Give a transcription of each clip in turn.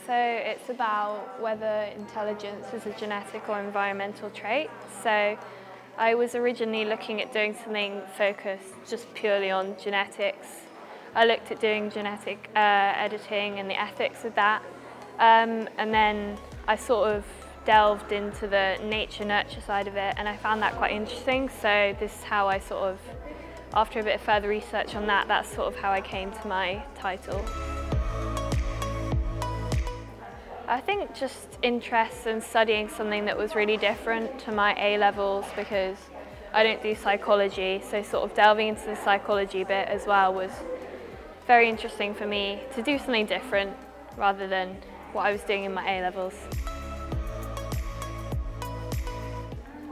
So it's about whether intelligence is a genetic or environmental trait. So I was originally looking at doing something focused just purely on genetics. I looked at doing genetic editing and the ethics of that, and then I sort of delved into the nature-nurture side of it, and I found that quite interesting. So this is how I sort of, after a bit of further research on that, that's sort of how I came to my title. I think just interest in studying something that was really different to my A-levels, because I don't do psychology, so sort of delving into the psychology bit as well was very interesting for me, to do something different rather than what I was doing in my A-levels.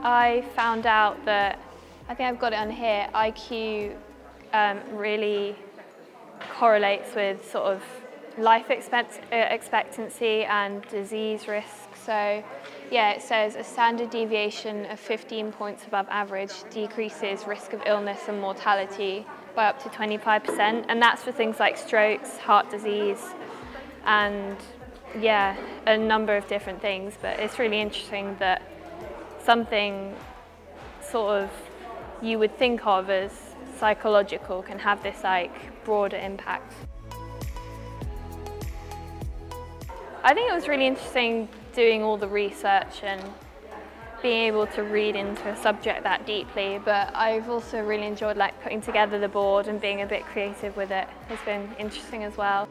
I found out that, I think I've got it on here, IQ really correlates with sort of life expectancy and disease risk. So yeah, it says a standard deviation of 15 points above average decreases risk of illness and mortality by up to 25%, and that's for things like strokes, heart disease, and yeah, a number of different things. But it's really interesting that something sort of you would think of as psychological can have this like broader impact. I think it was really interesting doing all the research and being able to read into a subject that deeply, but I've also really enjoyed like putting together the board and being a bit creative with it. Has been interesting as well.